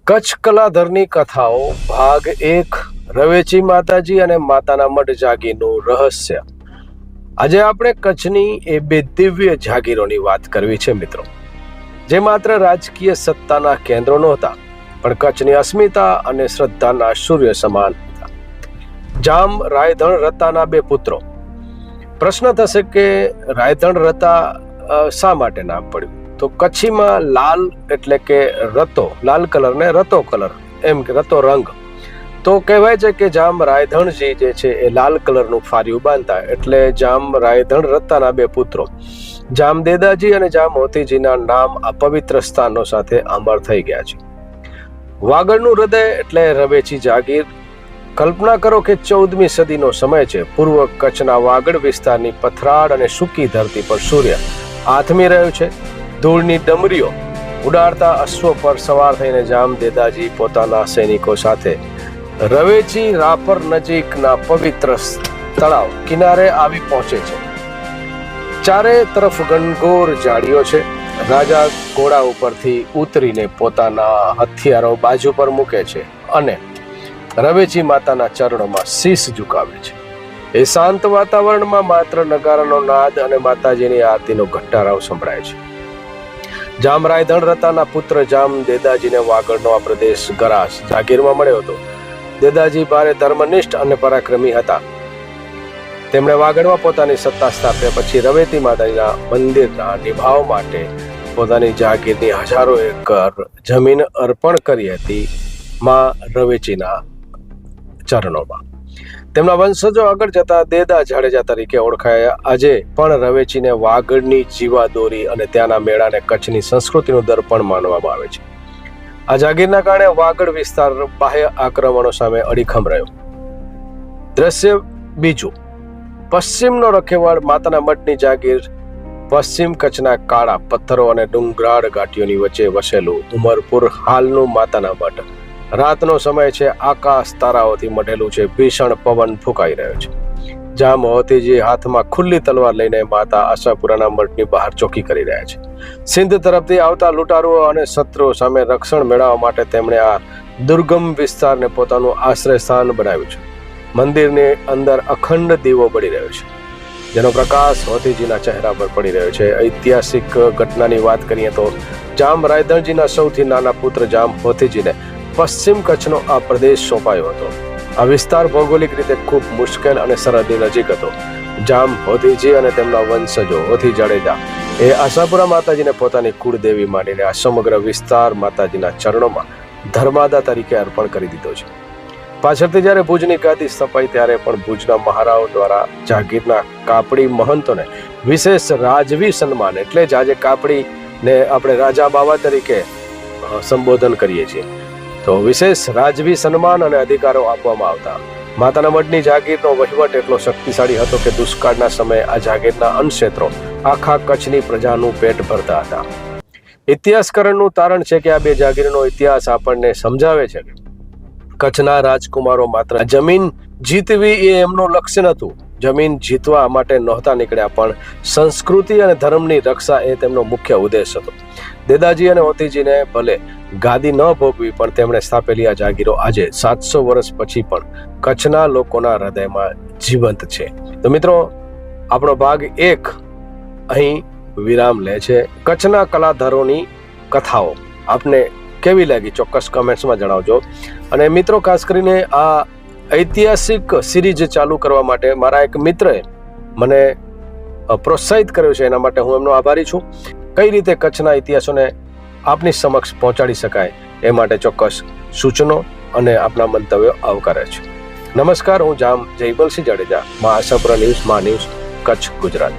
કચ્છ કલાધરની કથાઓ ભાગ 1 રવેચી માતાજી અને માતાના મઢ જાગીરનું રહસ્ય। આજે આપણે કચ્છની એ બે દિવ્ય જાગીરોની વાત કરવી છે મિત્રો, જે માત્ર રાજકીય સત્તાના કેન્દ્રો નહોતા, પણ કચ્છની અસ્મિતા અને શ્રદ્ધાના સૂર્ય સમાન હતા। જામ રાયધણ રતાના બે પુત્રો। પ્રશ્ન થશે કે રાયધણ રતા શા માટે નામ પડ્યું? તો કચ્છીમાં લાલ એટલે કે રતો, લાલ કલર ને રતો કલર, એમ કે રતો રંગ। તો કહેવાય છે કે જામ રાયધણજી જે છે એ લાલ કલરનું ફાર્યું બાંધતા, એટલે જામ રાયધણ રતાના બે પુત્રો જામ દેદાજી અને જામ મોતીજીના નામ આ પવિત્ર સ્થાનો સાથે અમર થઈ ગયા છે। વાગડનું હૃદય એટલે રવેચી જાગીર। કલ્પના કરો કે 14મી સદીનો સમય છે। પૂર્વ કચ્છના વાગડ વિસ્તારની પથરાળ અને સૂકી ધરતી પર સૂર્ય આથમી રહ્યો છે। ધૂળની ડમરીઓ ઉડાડતા અશ્વ પર સવાર થઈને જામ દેદાજી પોતાના સૈનિકો સાથે રવેચી રાપર નજીકના પવિત્ર તળાવ કિનારે આવી પહોંચે છે। ચારે તરફ ઘનઘોર ઝાડીઓ છે। રાજા ઘોડા ઉપરથી ઉતરીને પોતાના હથિયારો બાજુ પર મૂકે છે અને રવેચી માતાના ચરણોમાં શીશ ઝુકાવે છે। એ શાંત વાતાવરણમાં માત્ર નગારાનો નાદ અને માતાજીની આરતીનો ઘંટારાવ સંભળાય છે। જામ રાયધણ રતાના પુત્ર જામ દેદાજીને વાગડનો આ પ્રદેશ ગરાસ જાગીરમાં મળ્યો હતો। દેદાજી ભારે ધર્મનિષ્ઠ અને પરાક્રમી હતા। તેમણે વાગડમાં પોતાની સત્તા સ્થાપ્યા પછી રવેતી માતાજીના મંદિરના નિભાવ માટે પોતાની જાગીરની હજારો એકર જમીન અર્પણ કરી હતી માં રવેચીના ચરણોમાં। તેમના વંશજો આગળ જતા દેદા જાડેજા તરીકે ઓળખાયા। આજે પણ રવેચીને વાગડની જીવાદોરી અને ત્યાંના મેળાને કચ્છની સંસ્કૃતિનું દર્પણ માનવામાં આવે છે। આ જાગીરના કારણે વાગડ વિસ્તાર બાહ્ય આક્રમણો સામે અડીખમ રહ્યો। દ્રશ્ય બીજું, પશ્ચિમનો રખેવાળ માતાના મઢની જાગીર પશ્ચિમ કચ્છના કાળા પથ્થરો અને ડુંગરાળ ઘાટીઓની વચ્ચે વસેલું ઉમરપુર હાલનું માતાના મઢ। રાતનો સમય છે, આકાશ તારાઓથી મઢેલું છે, ભીષણ પવન ફૂંકાઈ રહ્યો છે। જામ મોતીજી હાથમાં ખુલ્લી તલવાર લઈને માતા આશાપુરાના મઢની બહાર ચોકી કરી રહ્યા છે। સિંધ તરફથી આવતા લૂંટારુઓ અને શત્રુઓ સામે રક્ષણ મેળવવા માટે તેમણે આ દુર્ગમ વિસ્તારને પોતાનું આશ્રય સ્થાન બનાવ્યું છે। મંદિરની અંદર અખંડ દીવો બળી રહ્યો છે, જેનો પ્રકાશ મોતીજીના ચહેરા પર પડી રહ્યો છે। ઐતિહાસિક ઘટનાની વાત કરીએ તો જામ રાયધણજીના સૌથી નાના પુત્ર જામ મોતીજીને પશ્ચિમ કચ્છનો આ પ્રદેશ સોંપાયો હતો। આ વિસ્તાર ભૌગોલિક રીતે ખૂબ મુશ્કેલ અને સરહદની નજીક હતો। જામ મોતીજી અને તેમના વંશજો હોથી જાડેજા એ આશાપુરા માતાજીને પોતાની કુળદેવી માનીને આ સમગ્ર વિસ્તાર માતાજીના ચરણોમાં ધર્માદા તરીકે અર્પણ કરી દીધો છે। પાછળથી જ્યારે ભુજની ગાદી સ્થપાઈ ત્યારે પણ ભુજના મહારાઓ દ્વારા જાગીરના કાપડી મહંતોને વિશેષ રાજવી સન્માન, એટલે જ આજે કાપડીને આપણે રાજા બાવા તરીકે સંબોધન કરીએ છીએ, તો વિશેષ રાજવી સન્માન અને અધિકારો આપવામાં આવતા। માતાના મઢની જાગીરનો વહીવટ એટલો શક્તિશાળી હતો કે દુષ્કાળના સમયે આ જાગીરના અન્નક્ષેત્રો આખા કચ્છની પ્રજાનું પેટ ભરતા હતા। ઇતિહાસકરણનું તારણ છે કે આ બે જાગીરનો ઇતિહાસ આપણને સમજાવે છે કે કચ્છના રાજકુમારો માત્ર જમીન જીતવી એ એમનું લક્ષ્ય નહોતું, જમીન જીતવા માટે નહોતા નીકળ્યા, પણ સંસ્કૃતિ અને ધર્મની રક્ષા એ તેમનો મુખ્ય ઉદ્દેશ હતો। દેદાજી અને મોતીજીને ભલે ગાદી ન ભોગવી, પણ તેમણે સ્થાપેલી આ જાગીરો આજે 700 વર્ષ પછી પણ કચ્છના લોકોના હૃદયમાં જીવંત છે। તો મિત્રો, આપણો ભાગ 1 અહીં વિરામ લે છે। કચ્છના કલાધારોની કથાઓ આપને કેવી લાગી ચોક્કસ કમેન્ટ્સમાં જણાવજો। અને મિત્રો, ખાસ કરીને આ ઐતિહાસિક સિરીઝ ચાલુ કરવા માટે મારા એક મિત્રએ મને પ્રોત્સાહિત કર્યો છે, એના માટે હું એમનો આભારી છું। કઈ રીતે કચ્છના ઇતિહાસોને આપની સમક્ષ પહોંચાડી શકાય એ માટે ચોક્કસ સૂચનો અને આપના મંતવ્યો આવકારે છે। નમસ્કાર, હું જામ જયબલસિંહ જાડેજા, મા આશાપુરા ન્યૂઝ, મા ન્યૂઝ, કચ્છ, ગુજરાત।